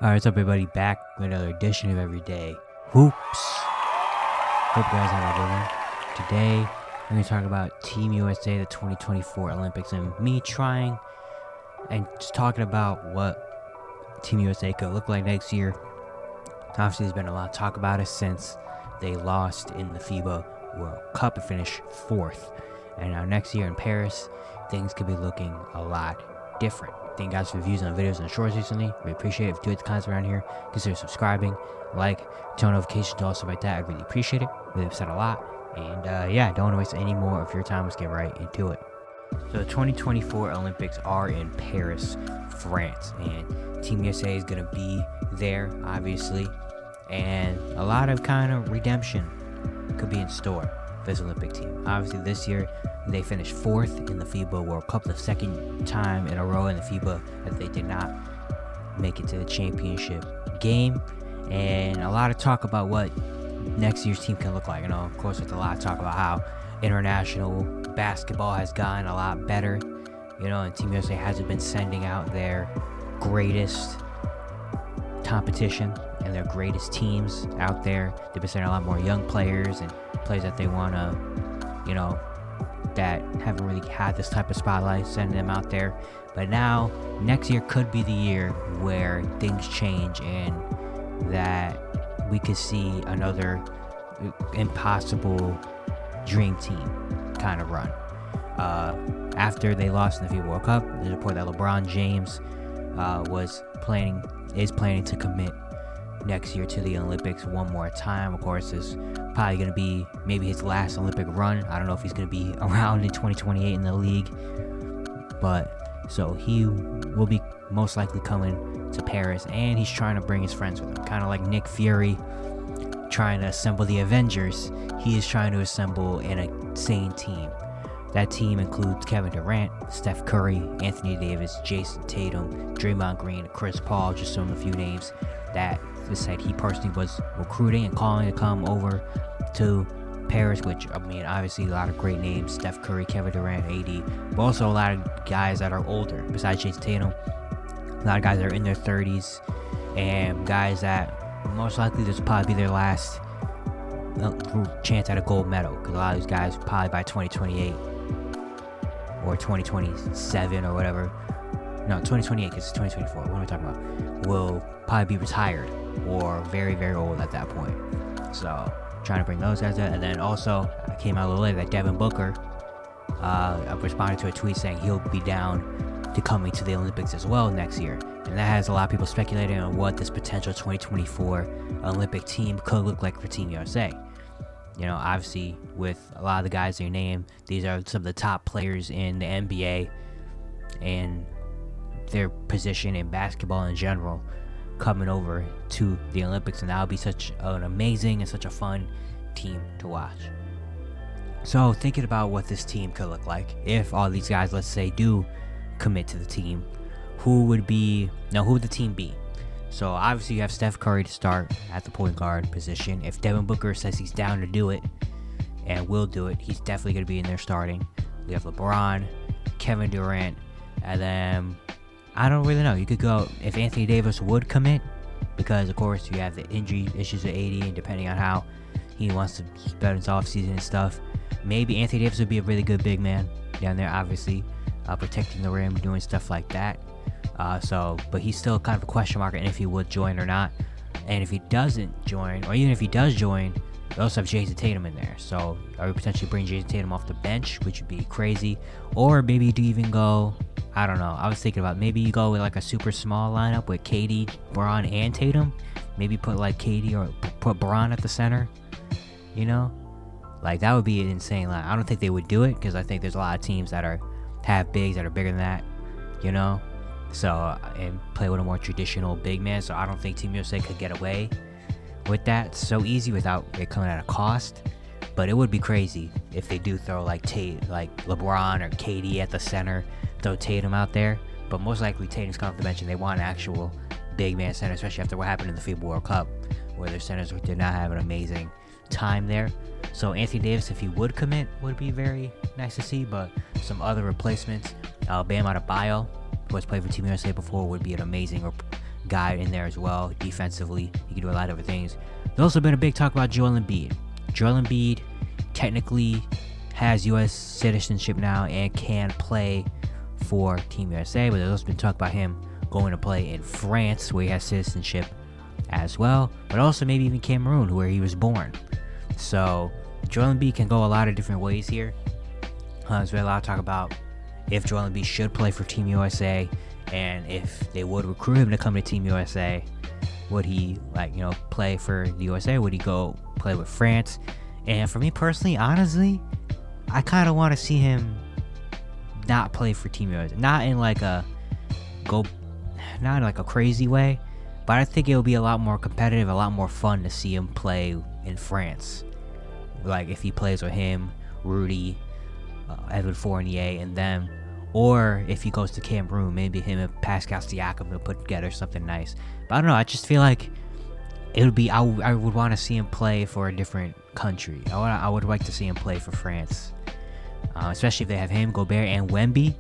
Alright, what's up everybody, back with another edition of Everyday Hoops. Hope you guys have a good one. Today, we're going to talk about Team USA, the 2024 Olympics, and me trying and just talking about what Team USA could look like next year. Obviously, there's been a lot of talk about it since they lost in the FIBA World Cup and finished 4th. And now next year in Paris, things could be looking a lot different. Thank you guys for views on videos and shorts recently. We appreciate it. If you do the content around here, consider subscribing, like, turn notifications, all stuff like that. I'd really appreciate it. Really upset a lot. And yeah, don't want to waste any more of your time. Let's get right into it. So the 2024 Olympics are in Paris, France, and Team USA is going to be there, obviously. And a lot of kind of redemption could be in store for this Olympic team. Obviously, this year, they finished 4th in the FIBA World Cup, the second time in a row in the FIBA that they did not make it to the championship game. And a lot of talk about what next year's team can look like. You know, of course, there's a lot of talk about how international basketball has gotten a lot better. You know, and Team USA hasn't been sending out their greatest competition and their greatest teams out there. They've been sending a lot more young players and players that they want to, you know, that haven't really had this type of spotlight, sending them out there. But now, next year could be the year where things change and that we could see another impossible dream team kind of run. After they lost in the FIBA World Cup, there's a report that LeBron James is planning to commit next year to the Olympics one more time. Of course, it's probably going to be maybe his last Olympic run. I don't know if he's going to be around in 2028 in the league, but so he will be most likely coming to Paris, and he's trying to bring his friends with him, kind of like Nick Fury trying to assemble the Avengers. He is trying to assemble an insane team. That team includes Kevin Durant, Steph Curry, Anthony Davis, Jason Tatum, Draymond Green, Chris Paul, just some of a few names that said he personally was recruiting and calling to come over to Paris, which, I mean, obviously a lot of great names: Steph Curry, Kevin Durant, AD, but also a lot of guys that are older besides Jason Tatum. A lot of guys that are in their 30s, and guys that most likely this will probably be their last chance at a gold medal, because a lot of these guys probably by 2028 or 2027 or whatever. No, 2028, because it's 2024. What am I talking about? Will probably be retired or very, very old at that point. So, trying to bring those guys in. And then also, I came out a little later that Devin Booker responded to a tweet saying he'll be down to coming to the Olympics as well next year. And that has a lot of people speculating on what this potential 2024 Olympic team could look like for Team USA. You know, obviously, with a lot of the guys they name, these are some of the top players in the NBA and their position in basketball in general coming over to the Olympics, and that'll be such an amazing and such a fun team to watch. So thinking about what this team could look like if all these guys, let's say, do commit to the team, who would the team be? So obviously you have Steph Curry to start at the point guard position. If Devin Booker says he's down to do it and will do it, he's definitely going to be in there starting. We have LeBron, Kevin Durant, and then I don't really know. You could go if Anthony Davis would commit, because of course you have the injury issues with AD, and depending on how he wants to spend his offseason and stuff, maybe Anthony Davis would be a really good big man down there, obviously, protecting the rim, doing stuff like that. But he's still kind of a question mark, and if he would join or not. And if he doesn't join, or even if he does join, we also have Jason Tatum in there. So are we potentially bring Jason Tatum off the bench, which would be crazy? Or maybe do you even go, I don't know. I was thinking about maybe you go with like a super small lineup with KD, Bron, and Tatum. Maybe put like KD or put Bron at the center. You know, like that would be an insane line. I don't think they would do it, because I think there's a lot of teams that have bigs that are bigger than that. You know, so and play with a more traditional big man. So I don't think Team USA could get away with that so easy without it coming at a cost. But it would be crazy if they do throw like LeBron or KD at the center, throw Tatum out there. But most likely Tatum's coming off the bench, and they want an actual big man center, especially after what happened in the FIBA World Cup, where their centers did not have an amazing time there. So Anthony Davis, if he would commit, would be very nice to see. But some other replacements, Bam Adebayo, who has played for Team USA before, would be an amazing guy in there as well. Defensively, he can do a lot of other things. There's also been a big talk about Joel Embiid. Joel Embiid technically has U.S. citizenship now and can play for Team USA, but there's also been talk about him going to play in France, where he has citizenship as well, but also maybe even Cameroon, where he was born. So Joel Embiid can go a lot of different ways here. There's been a lot of talk about if Joel Embiid should play for Team USA, and if they would recruit him to come to Team USA, would he play for the USA? Would he go play with France? And for me personally, honestly, I kind of want to see him not play for Team USA, not in like a crazy way, but I think it'll be a lot more competitive, a lot more fun to see him play in France. Like if he plays with him, Rudy, Evan Fournier, and them, or if he goes to Cameroon, maybe him and Pascal Siakam will put together something nice. But I don't know. I just feel like it would be. I would want to see him play for a different country. I would like to see him play for France, especially if they have him, Gobert, and Wemby.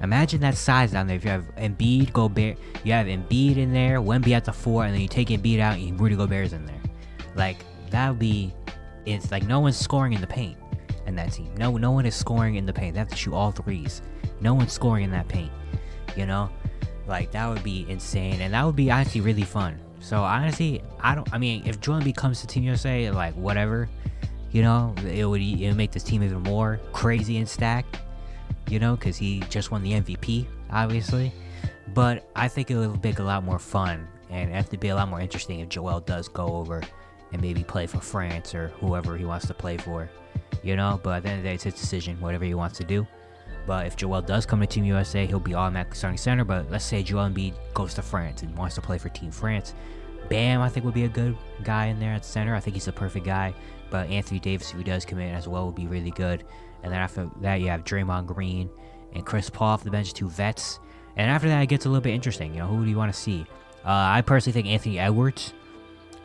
Imagine that size down there. If you have Embiid, Gobert, you have Embiid in there, Wemby at the 4, and then you take Embiid out and Rudy Gobert's in there. Like that would be. It's like no one's scoring in the paint in that team. No one is scoring in the paint. They have to shoot all threes. No one's scoring in that paint. Like that would be insane, and that would be actually really fun. So honestly, if Joel Embiid comes to Team USA, like whatever, it would make this team even more crazy and stacked. Because he just won the MVP, obviously. But I think it would make a lot more fun, and it have to be a lot more interesting if Joel does go over and maybe play for France or whoever he wants to play for. But at the end of the day, it's his decision, whatever he wants to do. But if Joel does come to Team USA, he'll be automatically starting center. But let's say Joel Embiid goes to France and wants to play for Team France. Bam, I think would be a good guy in there at center. I think he's the perfect guy. But Anthony Davis, if he does come in as well, would be really good. And then after that, you have Draymond Green and Chris Paul off the bench, 2 vets. And after that, it gets a little bit interesting. Who do you want to see? I personally think Anthony Edwards.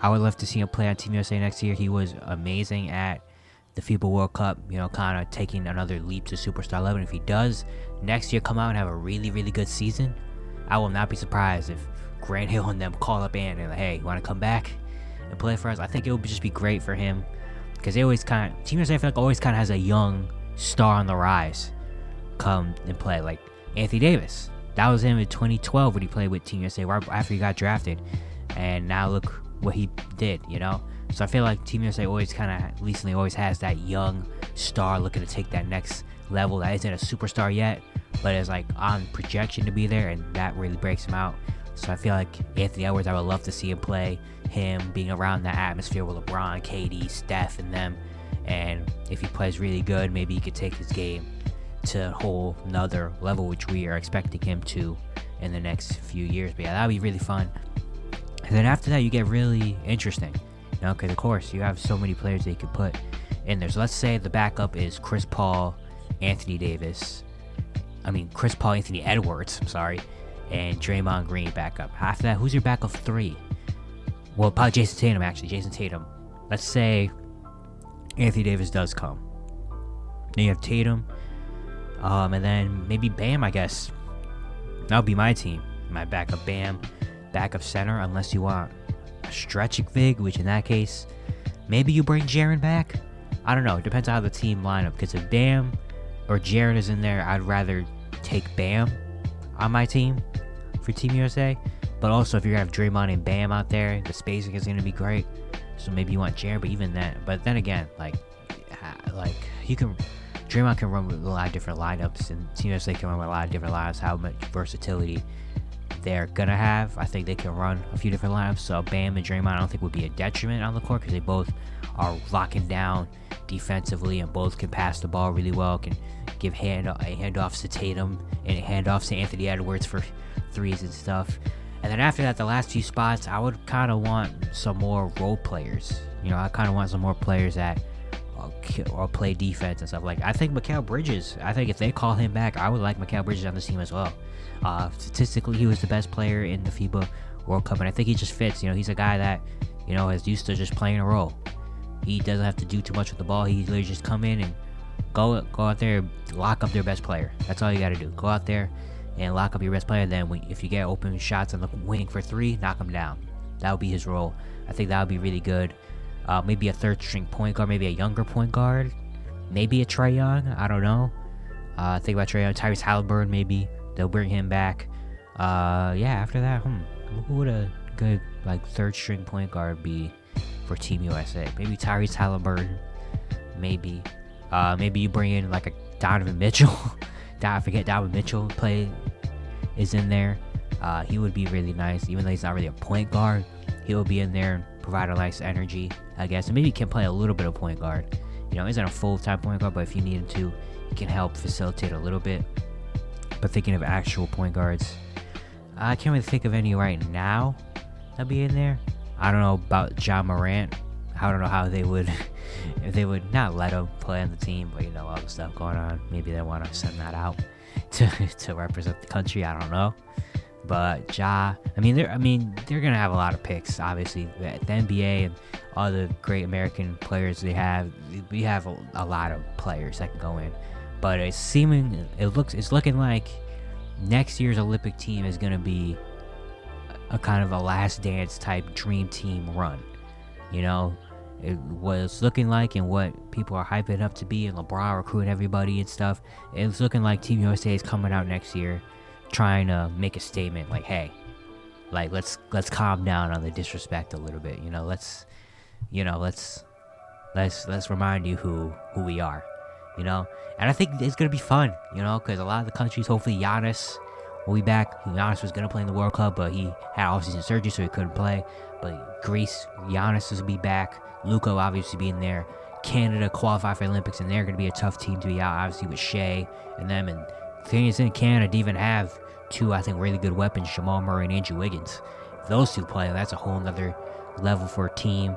I would love to see him play on Team USA next year. He was amazing at the FIBA World Cup, kind of taking another leap to superstar level. And if he does next year come out and have a really, really good season, I will not be surprised if Grant Hill and them call up Ant and like, hey, you want to come back and play for us? I think it would just be great for him because they always Team USA, I feel like, always kind of has a young star on the rise come and play. Like Anthony Davis, that was him in 2012 when he played with Team USA right after he got drafted, and now look what he did. So I feel like Team USA always recently always has that young star looking to take that next level that isn't a superstar yet, but is like on projection to be there, and that really breaks him out. So I feel like Anthony Edwards, I would love to see him play, him being around that atmosphere with LeBron, KD, Steph, and them. And if he plays really good, maybe he could take his game to a whole nother level, which we are expecting him to in the next few years. But yeah, that would be really fun. And then after that, you get really interesting. Because of course, you have so many players that you could put in there. So let's say the backup is Chris Paul, Anthony Edwards, and Draymond Green backup. After that, who's your backup 3? Well, probably Jason Tatum, actually. Jason Tatum. Let's say Anthony Davis does come. Then you have Tatum. And then maybe Bam, I guess. That would be my team. My backup Bam. Backup center, unless you want a stretching big, which in that case, maybe you bring Jaren back. I don't know. It depends on how the team lineup. Because if Bam or Jaren is in there, I'd rather take Bam on my team for Team USA. But also, if you're gonna have Draymond and Bam out there, the spacing is gonna be great. So maybe you want Jaren, but even then. But then again, Draymond can run with a lot of different lineups, and Team USA can run with a lot of different lineups. How much versatility they're gonna have, I think they can run a few different lineups. So Bam and Draymond, I don't think would be a detriment on the court because they both are locking down defensively and both can pass the ball really well. Can give handoffs to Tatum and handoffs to Anthony Edwards for threes and stuff. And then after that, the last few spots, I would kind of want some more role players. I kind of want some more players that or play defense and stuff. Like, I think Mikal Bridges, I think if they call him back, I would like Mikal Bridges on this team as well. Statistically, he was the best player in the FIBA World Cup, and I think he just fits. He's a guy that, is used to just playing a role. He doesn't have to do too much with the ball. He literally just come in and go out there, lock up their best player. That's all you got to do. Go out there, and lock up your best player. Then if you get open shots on the wing for 3, knock him down. That would be his role. I think that would be really good. Maybe a third string point guard, maybe a younger point guard, maybe a Trae Young. I don't know. Think about Trae Young, Tyrese Halliburton. Maybe they'll bring him back. After that, who would a good third string point guard be for Team USA? Maybe Tyrese Halliburton. Maybe you bring in a Donovan Mitchell. I forget Donovan Mitchell is in there. He would be really nice, even though he's not really a point guard. He will be in there and provide a nice energy, I guess. And maybe he can play a little bit of point guard. He's not a full-time point guard, but if you need him to, he can help facilitate a little bit. But thinking of actual point guards, I can't really think of any right now that'd be in there. I don't know about Ja Morant. I don't know how they would, if they would not let him play on the team, but all the stuff going on. Maybe they want to send that out to represent the country. I don't know. But Ja, they're gonna have a lot of picks. Obviously, the NBA and all the great American players we have a lot of players that can go in. But it's looking like next year's Olympic team is gonna be a kind of a last dance type dream team run. It was looking like, and what people are hyping up to be, and LeBron recruiting everybody and stuff. It's looking like Team USA is coming out next year, trying to make a statement hey, let's calm down on the disrespect a little bit. Let's remind you who we are. And I think it's gonna be fun. Because a lot of the countries, hopefully Giannis will be back. Giannis was gonna play in the World Cup, but he had off-season surgery, so he couldn't play. But Greece, Giannis will be back. Luka will obviously be in there. Canada qualified for the Olympics, and they're going to be a tough team to be out, obviously, with Shea and them. And the thing is, in Canada, they even have 2, I think, really good weapons, Jamal Murray and Andrew Wiggins. If those 2 play, that's a whole nother level for a team.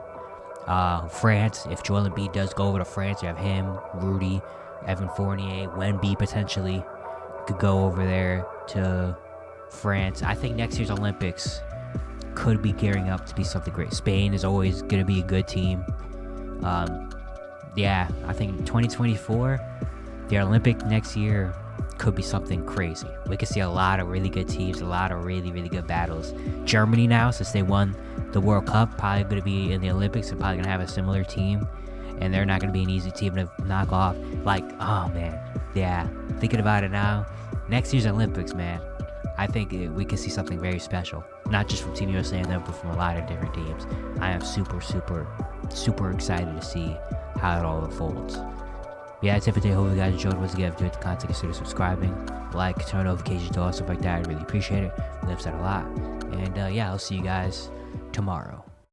France, if Joel Embiid does go over to France, you have him, Rudy, Evan Fournier, Wemby potentially could go over there to France. I think next year's Olympics could be gearing up to be something great. Spain is always going to be a good team. I think 2024, the Olympic next year could be something crazy. We could see a lot of really good teams, a lot of really, really good battles. Germany now, since they won the World Cup, probably going to be in the Olympics and probably going to have a similar team. And they're not going to be an easy team to knock off. Thinking about it now, next year's Olympics, man, I think we could see something very special. Not just from Team USA and them, but from a lot of different teams. I am super, super, super excited to see how it all unfolds. That's it for today. Hope you guys enjoyed. Once again, if you enjoyed the content, consider subscribing, turn notifications on, stuff like that. I really appreciate it. It helps out a lot. And I'll see you guys tomorrow.